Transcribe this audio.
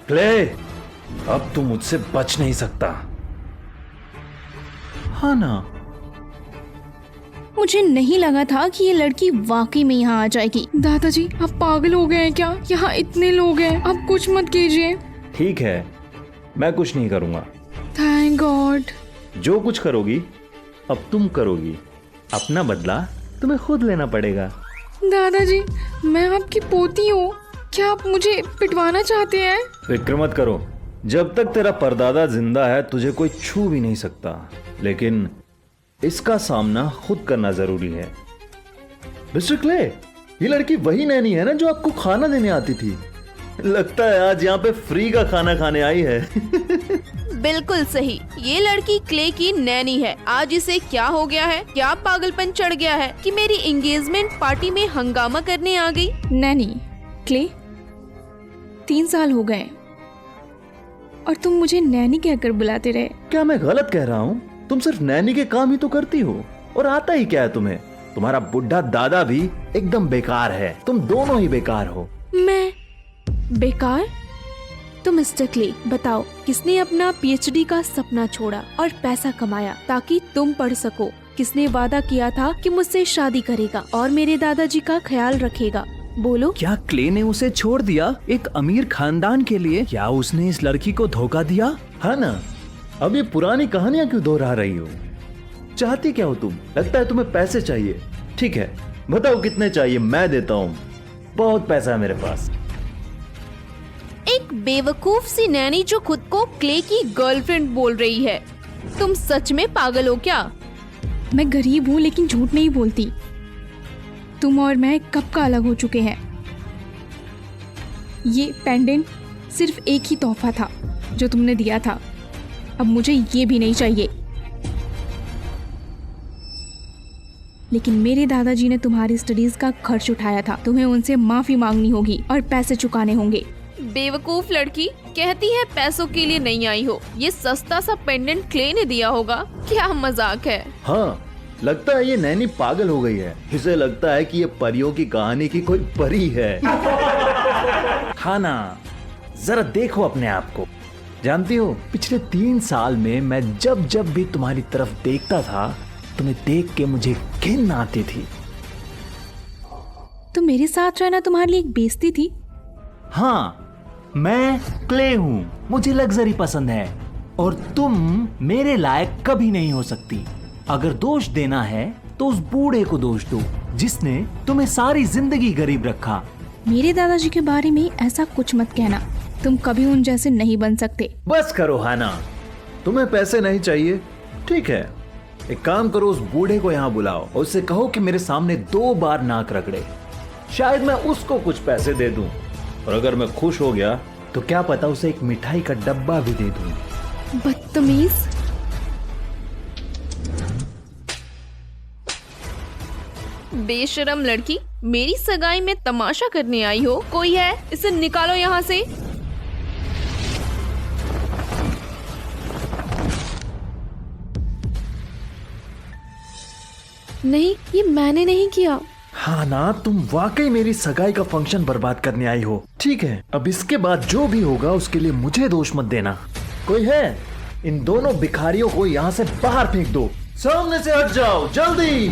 Clay, अब तू मुझसे बच नहीं सकता। हाँ ना? मुझे नहीं लगा था कि ये लड़की वाकई में यहाँ आ जाएगी। दादाजी, आप पागल हो गए हैं क्या? यहाँ इतने लोग हैं, आप कुछ मत कीजिए। ठीक है, मैं कुछ नहीं करूंगा। Thank God. जो कुछ करोगी अब तुम करोगी, अपना बदला तुम्हें खुद लेना पड़ेगा। दादाजी, मैं आपकी पोती हूँ, क्या आप मुझे पिटवाना चाहते हैं? फिक्र मत करो, जब तक तेरा परदादा जिंदा है तुझे कोई छू भी नहीं सकता, लेकिन इसका सामना खुद करना जरूरी है। मिस्टर क्ले, ये लड़की वही नैनी है ना जो आपको खाना देने आती थी? लगता है आज यहाँ पे फ्री का खाना खाने आई है। बिल्कुल सही, ये लड़की क्ले की नैनी है। आज इसे क्या हो गया है? क्या पागलपन चढ़ गया है कि मेरी एंगेजमेंट पार्टी में हंगामा करने आ गई? नैनी, क्ले, 3 साल हो गए और तुम मुझे नैनी कहकर बुलाते रहे। क्या मैं गलत कह रहा हूँ? तुम सिर्फ नैनी के काम ही तो करती हो, और आता ही क्या है तुम्हें? तुम्हारा बुढ़ा दादा भी एकदम बेकार है, तुम दोनों ही बेकार हो। मैं बेकार? तो मिस्टर क्ले, बताओ, किसने अपना पीएचडी का सपना छोड़ा और पैसा कमाया ताकि तुम पढ़ सको? किसने वादा किया था कि मुझसे शादी करेगा और मेरे दादाजी का ख्याल रखेगा? बोलो। क्या क्ले ने उसे छोड़ दिया एक अमीर खानदान के लिए? क्या उसने इस लड़की को धोखा दिया? हाँ ना? अब ये पुरानी कहानियां क्यों दोहरा रही हो? चाहती क्या हो तुम? लगता है तुम्हें पैसे चाहिए। ठीक है, बताओ कितने चाहिए, मैं देता हूँ। बहुत पैसा है मेरे पास। एक बेवकूफ सी नैनी जो खुद को क्ले की गर्लफ्रेंड बोल रही है। तुम सच में पागल हो क्या? मैं गरीब हूँ लेकिन झूठ नहीं बोलती। तुम और मैं कब का अलग हो चुके हैं। ये पेंडेंट सिर्फ एक ही तोहफा था जो तुमने दिया था, अब मुझे ये भी नहीं चाहिए। लेकिन मेरे दादाजी ने तुम्हारी स्टडीज का खर्च उठाया था, तुम्हें उनसे माफी मांगनी होगी और पैसे चुकाने होंगे। बेवकूफ लड़की, कहती है पैसों के लिए नहीं आई हो। ये सस्ता सा पेंडेंट क्ले ने दिया होगा। क्या मजाक है। हाँ, लगता है ये नैनी पागल हो गई है। इसे लगता है कि ये परियों की कहानी की कोई परी है। हाँ ना? जरा देखो अपने आप को। जानती हो, पिछले 3 साल में मैं जब जब भी तुम्हारी तरफ देखता था, तुम्हें देख के मुझे घिन आती थी। तो मेरे साथ रहना तुम्हारे लिए एक बेइज्जती थी? हाँ, मैं क्ले हूँ, मुझे लग्जरी पसंद है और तुम मेरे लायक कभी नहीं हो सकती। अगर दोष देना है तो उस बूढ़े को दोष दो जिसने तुम्हें सारी जिंदगी गरीब रखा। मेरे दादाजी के बारे में ऐसा कुछ मत कहना, तुम कभी उन जैसे नहीं बन सकते। बस करो हाना, तुम्हें पैसे नहीं चाहिए? ठीक है, एक काम करो, उस बूढ़े को यहाँ बुलाओ और उससे कहो कि मेरे सामने 2 बार नाक रगड़े। शायद मैं उसको कुछ पैसे दे दूं, और अगर मैं खुश हो गया तो क्या पता उसे एक मिठाई का डब्बा भी दे दूं। बदतमीज। बेशरम लड़की, मेरी सगाई में तमाशा करने आई हो? कोई है? इसे निकालो यहाँ से। नहीं, ये मैंने नहीं किया। हाँ ना, तुम वाकई मेरी सगाई का फंक्शन बर्बाद करने आई हो। ठीक है, अब इसके बाद जो भी होगा उसके लिए मुझे दोष मत देना। कोई है? इन दोनों भिखारियों को यहाँ से बाहर फेंक दो। सामने से हट जाओ, जल्दी।